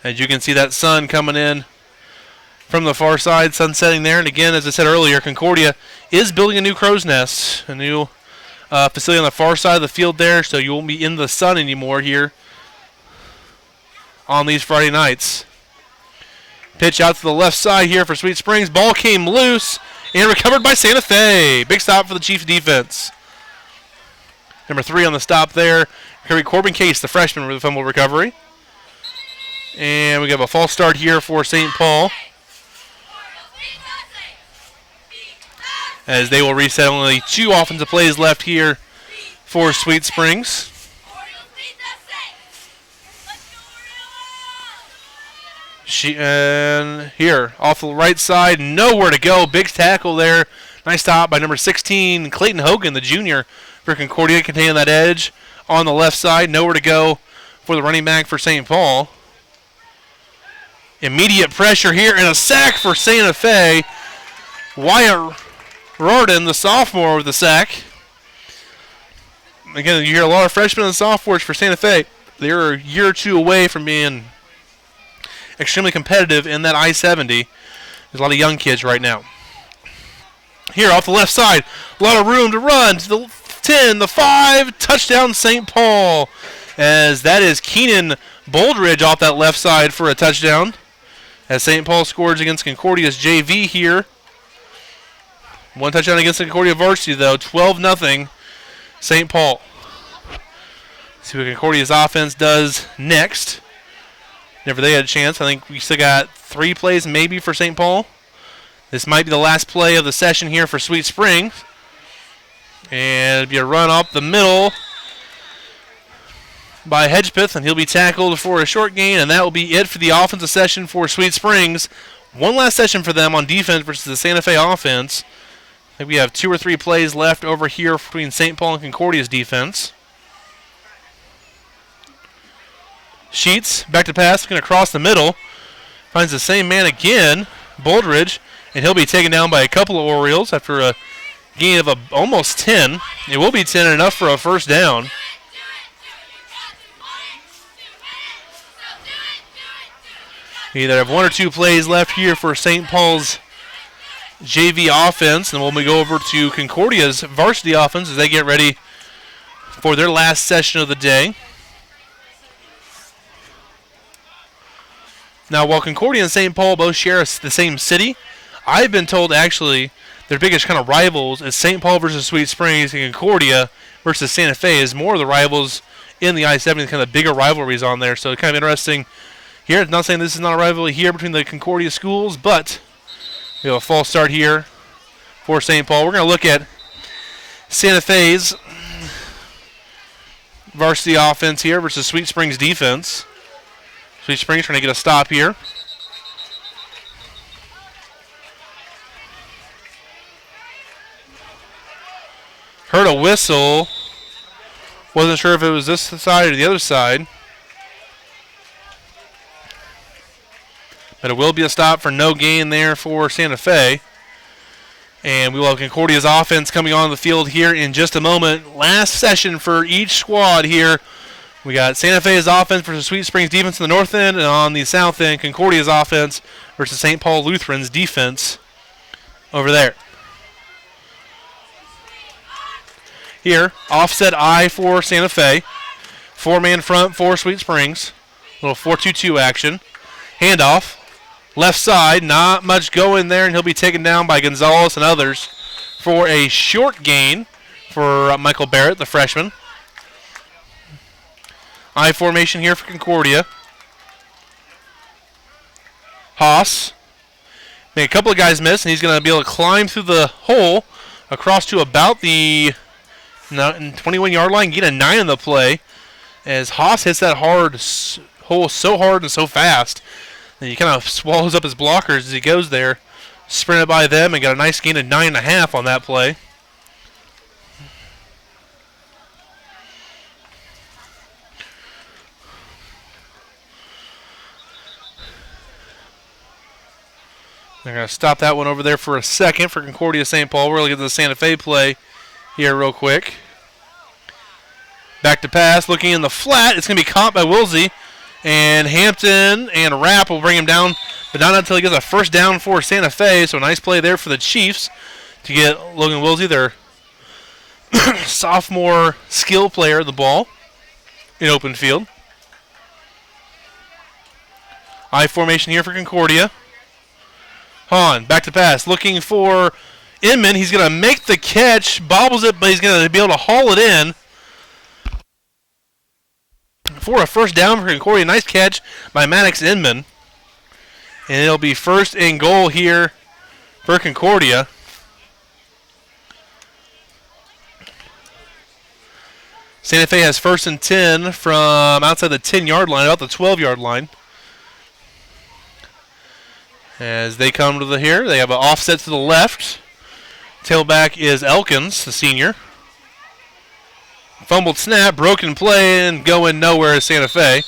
As you can see that sun coming in from the far side, sun setting there. And again, as I said earlier, Concordia is building a new crow's nest, a new facility on the far side of the field there, so you won't be in the sun anymore here on these Friday nights. Pitch out to the left side here for Sweet Springs. Ball came loose and recovered by Santa Fe. Big stop for the Chiefs defense. Number 3 on the stop there. Corbin Case, the freshman, with the fumble recovery. And we have a false start here for St. Paul, as they will reset. Only 2 offensive plays left here for Sweet Springs. And here, off the right side, nowhere to go. Big tackle there. Nice stop by number 16, Clayton Hogan, the junior for Concordia, containing that edge on the left side. Nowhere to go for the running back for St. Paul. Immediate pressure here and a sack for Santa Fe. Wyatt Rorden, the sophomore, with the sack. Again, you hear a lot of freshmen and sophomores for Santa Fe. They're a year or 2 away from being extremely competitive in that I-70. There's a lot of young kids right now. Here off the left side, a lot of room to run to the 10, the 5, touchdown St. Paul. As that is Keenan Boldridge off that left side for a touchdown. As St. Paul scores against Concordia's JV here. 1 touchdown against the Concordia varsity though, 12-0 St. Paul. See what Concordia's offense does next. Never they had a chance. I think we still got 3 plays maybe for St. Paul. This might be the last play of the session here for Sweet Springs. And it'll be a run up the middle by Hedgepeth, and he'll be tackled for a short gain, and that will be it for the offensive session for Sweet Springs. One last session for them on defense versus the Santa Fe offense. I think we have 2 or 3 plays left over here between St. Paul and Concordia's defense. Sheets, back to pass, looking across the middle. Finds the same man again, Boldridge, and he'll be taken down by a couple of Orioles after a gain of almost 10. It will be 10 enough for a first down. We either have one or two plays left here for St. Paul's JV offense, and when we go over to Concordia's varsity offense as they get ready for their last session of the day. Now, while Concordia and St. Paul both share the same city, I've been told actually their biggest kind of rivals is St. Paul versus Sweet Springs, and Concordia versus Santa Fe is more of the rivals in the I-70, kind of bigger rivalries on there. So kind of interesting here. Not saying this is not a rivalry here between the Concordia schools, but we have a false start here for St. Paul. We're going to look at Santa Fe's varsity offense here versus Sweet Springs defense. Sweet Springs trying to get a stop here. Heard a whistle. Wasn't sure if it was this side or the other side. But it will be a stop for no gain there for Santa Fe. And we will have Concordia's offense coming on the field here in just a moment. Last session for each squad here. We got Santa Fe's offense versus Sweet Springs defense in the north end, and on the south end, Concordia's offense versus St. Paul Lutheran's defense over there. Here, offset I for Santa Fe. Four-man front for Sweet Springs. Little 4-2-2 action. Handoff. Left side, not much going there, and he'll be taken down by Gonzalez and others for a short gain for Michael Barrett, the freshman. I formation here for Concordia. Haas. Made a couple of guys miss, and he's going to be able to climb through the hole across to about the 21-yard line, get a 9 in the play, as Haas hits that hole so hard and so fast that he kind of swallows up his blockers as he goes there. Sprinted by them and got a nice gain of 9.5 on that play. They're going to stop that one over there for a second for Concordia St. Paul. We're going to get to the Santa Fe play here real quick. Back to pass, looking in the flat. It's going to be caught by Wilsey. And Hampton and Rapp will bring him down, but not until he gets a first down for Santa Fe. So a nice play there for the Chiefs to get Logan Wilsey, their sophomore skill player, the ball in open field. I formation here for Concordia. Hahn, back to pass, looking for Inman. He's going to make the catch, bobbles it, but he's going to be able to haul it in for a first down for Concordia. Nice catch by Maddox Inman. And it'll be first and goal here for Concordia. Santa Fe has first and 10 from outside the 10-yard line, about the 12-yard line. As they come to the here, they have an offset to the left. Tailback is Elkins, the senior. Fumbled snap, broken play, and going nowhere is Santa Fe.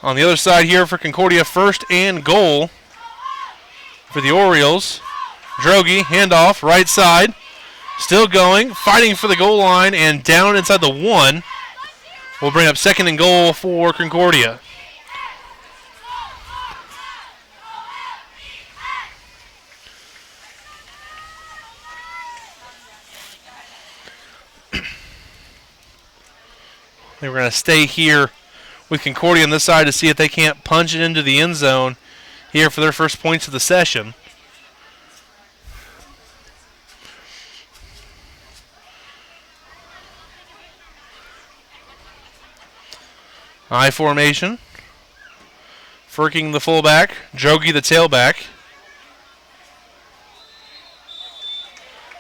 On the other side here for Concordia, first and goal for the Orioles. Drogi, handoff, right side. Still going, fighting for the goal line, and down inside the 1. We'll bring up second and goal for Concordia. We're going to stay here with Concordia on this side to see if they can't punch it into the end zone here for their first points of the session. I formation. Firking the fullback. Drogi the tailback.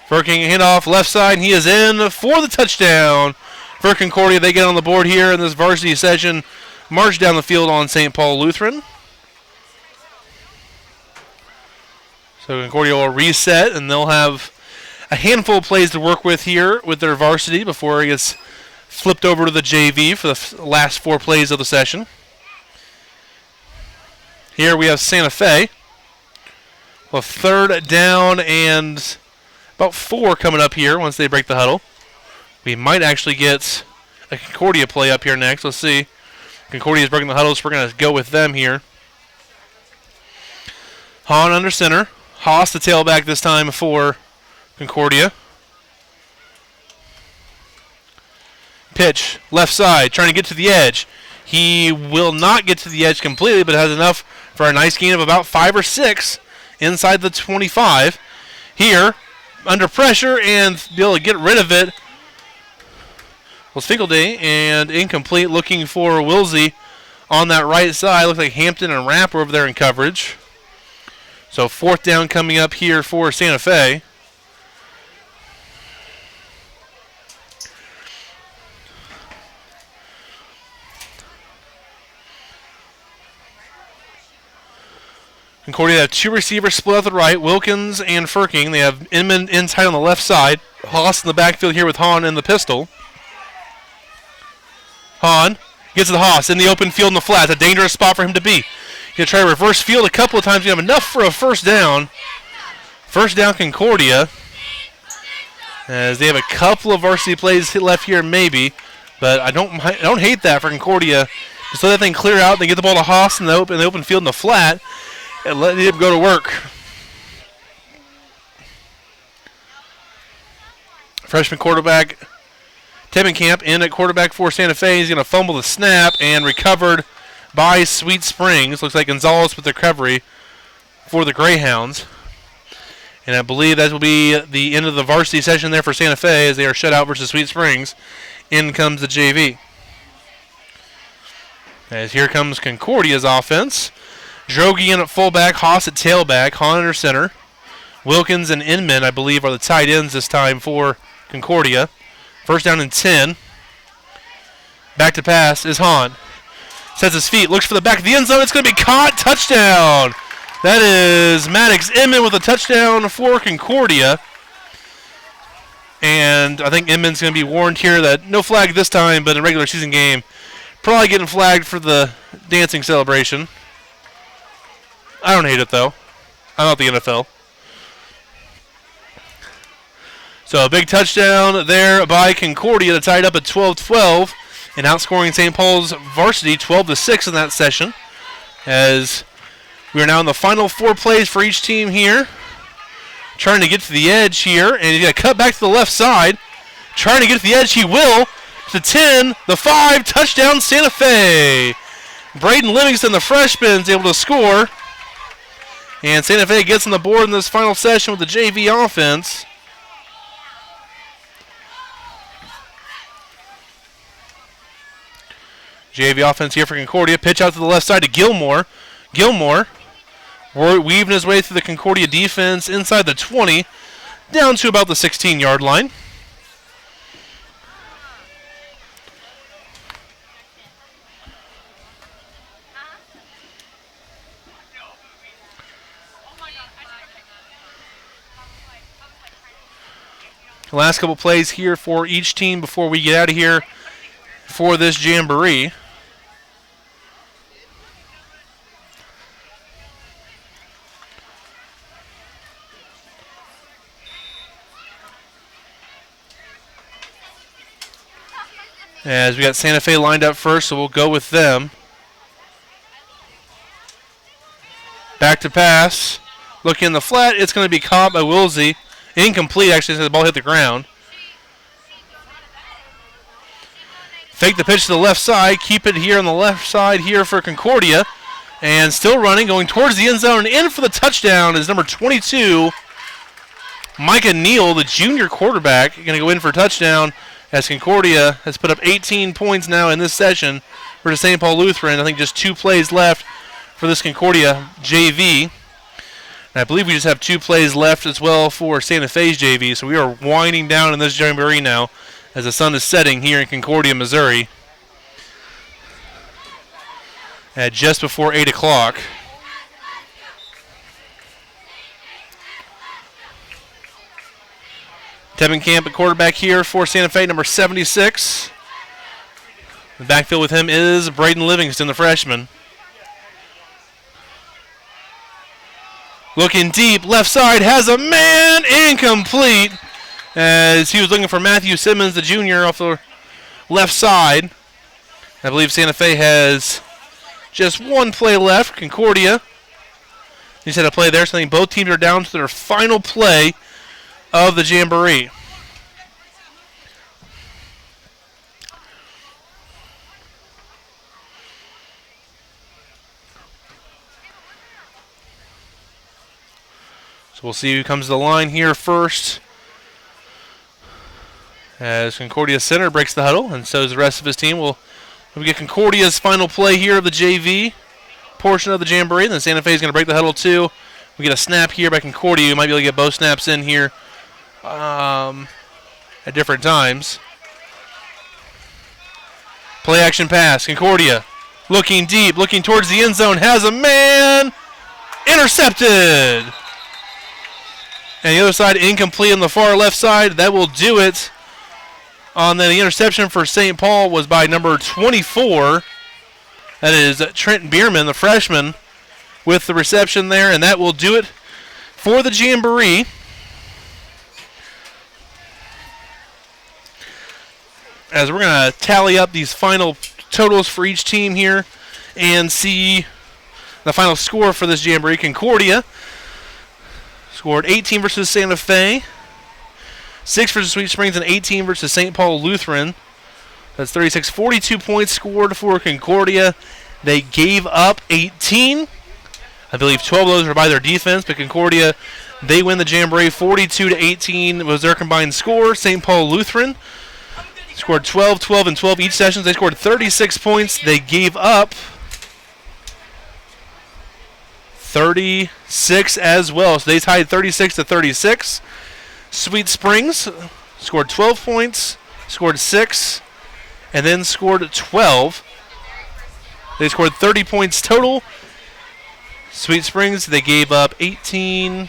Firking handoff left side. He is in for the touchdown. For Concordia, they get on the board here in this varsity session. March down the field on St. Paul Lutheran. So Concordia will reset, and they'll have a handful of plays to work with here with their varsity before it gets flipped over to the JV for the last 4 plays of the session. Here we have Santa Fe. Well, third down and about 4 coming up here once they break the huddle. We might actually get a Concordia play up here next. Let's see. Concordia's breaking the huddle, so we're going to go with them here. Hahn under center. Haas the tailback this time for Concordia. Pitch, left side, trying to get to the edge. He will not get to the edge completely, but has enough for a nice gain of about 5 or 6 inside the 25. Here, under pressure and be able to get rid of it was Finkelday, and incomplete, looking for Wilsey on that right side. Looks like Hampton and Rapp are over there in coverage. So 4th down coming up here for Santa Fe. Concordia have 2 receivers split out the right, Wilkins and Firking. They have Inman inside on the left side. Haas in the backfield here with Hahn in the pistol. Hahn gets to the Haas in the open field in the flat. It's a dangerous spot for him to be. He'll try to reverse field a couple of times. You have enough for a 1st down. 1st down Concordia. As they have a couple of varsity plays left here maybe. But I don't hate that for Concordia. Just let that thing clear out. They get the ball to Haas in the open field in the flat. And let him go to work. Freshman quarterback Tebenkamp in at quarterback for Santa Fe. He's going to fumble the snap and recovered by Sweet Springs. Looks like Gonzalez with the recovery for the Greyhounds. And I believe that will be the end of the varsity session there for Santa Fe as they are shut out versus Sweet Springs. In comes the JV. As here comes Concordia's offense. Drogi in at fullback, Haas at tailback, Hahn under center. Wilkins and Inman, I believe, are the tight ends this time for Concordia. 1st down and 10. Back to pass is Hahn. Sets his feet, looks for the back of the end zone. It's going to be caught. Touchdown. That is Maddox Inman with a touchdown for Concordia. And I think Inman's going to be warned here that no flag this time, but in a regular season game, probably getting flagged for the dancing celebration. I don't hate it, though. I'm not the NFL. So a big touchdown there by Concordia to tie it up at 12-12 and outscoring St. Paul's varsity 12-6 in that session. As we are now in the final 4 plays for each team here. Trying to get to the edge here, and he's going to cut back to the left side. Trying to get to the edge, he will. To 10, the 5, touchdown Santa Fe. Braden Livingston, the freshman, is able to score. And Santa Fe gets on the board in this final session with the JV offense. JV offense here for Concordia. Pitch out to the left side to Gilmore. Gilmore weaving his way through the Concordia defense inside the 20, down to about the 16-yard line. The last couple plays here for each team before we get out of here for this jamboree. As we got Santa Fe lined up first, so we'll go with them. Back to pass. Look in the flat. It's going to be caught by Wilsey. Incomplete, actually, as the ball hit the ground. Fake the pitch to the left side. Keep it here on the left side here for Concordia. And still running, going towards the end zone. And in for the touchdown is number 22, Micah Neal, the junior quarterback, going to go in for a touchdown as Concordia has put up 18 points now in this session for St. Paul Lutheran. I think just 2 plays left for this Concordia JV. And I believe we just have 2 plays left as well for Santa Fe's JV. So we are winding down in this jamboree now as the sun is setting here in Concordia, Missouri at just before 8 o'clock. Tebenkamp at quarterback here for Santa Fe, number 76. The backfield with him is Braden Livingston, the freshman. Looking deep, left side, has a man, incomplete, as he was looking for Matthew Simmons, the junior, off the left side. I believe Santa Fe has just 1 play left. Concordia He's had a play there, so I think both teams are down to their final play of the Jamboree. So we'll see who comes to the line here first. As Concordia Center breaks the huddle, and so does the rest of his team. We get Concordia's final play here of the JV portion of the Jamboree. Then Santa Fe is going to break the huddle too. We get a snap here by Concordia. You might be able to get both snaps in here at different times. Play action pass. Concordia looking deep, looking towards the end zone. Has a man. Intercepted. And the other side incomplete on the far left side. That will do it. The interception for St. Paul was by number 24. That is Trent Bierman, the freshman, with the reception there. And that will do it for the Jamboree. As we're going to tally up these final totals for each team here and see the final score for this Jamboree. Concordia scored 18 versus Santa Fe, 6 versus Sweet Springs, and 18 versus St. Paul Lutheran. That's 36. 42 points scored for Concordia. They gave up 18. I believe 12 of those were by their defense, but Concordia, they win the Jamboree 42-18 was their combined score. St. Paul Lutheran scored 12, 12, and 12 each session. They scored 36 points. They gave up 36 as well. So they tied 36-36. Sweet Springs scored 12 points, scored 6, and then scored 12. They scored 30 points total. Sweet Springs, they gave up 18,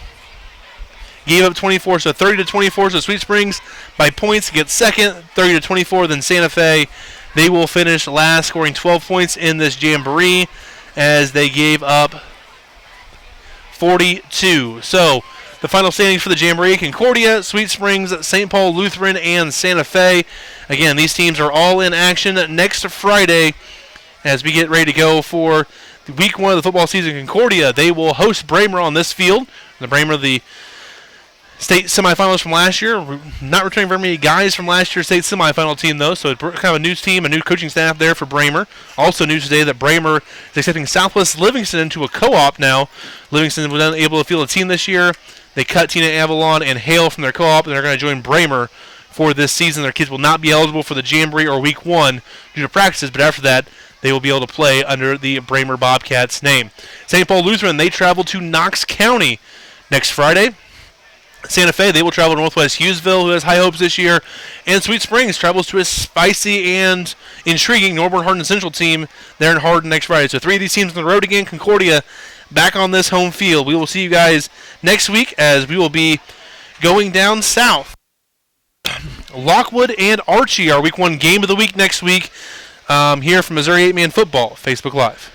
gave up 24, so 30-24. So Sweet Springs by points gets second, 30-24. Then Santa Fe, they will finish last, scoring 12 points in this Jamboree as they gave up 42. So the final standings for the Jamboree: Concordia, Sweet Springs, St. Paul Lutheran, and Santa Fe. Again, these teams are all in action next Friday as we get ready to go for week 1 of the football season. Concordia, they will host Bramer on this field. The Bramer, the state semifinalists from last year, not returning very many guys from last year's state semifinal team, though, so it's kind of a new team, a new coaching staff there for Bramer. Also news today that Bramer is accepting Southwest Livingston into a co-op now. Livingston was unable to field a team this year. They cut Tina Avalon and Hale from their co-op, and they're going to join Bramer for this season. Their kids will not be eligible for the Jamboree or Week 1 due to practices, but after that, they will be able to play under the Bramer Bobcats name. St. Paul Lutheran, they travel to Knox County next Friday. Santa Fe, they will travel to Northwest Hughesville, who has high hopes this year. And Sweet Springs travels to a spicy and intriguing Norborn Hardin Central team there in Hardin next Friday. So 3 of these teams on the road again. Concordia back on this home field. We will see you guys next week as we will be going down south. Lockwood and Archie, our Week 1 game of the week next week here from Missouri 8-Man Football, Facebook Live.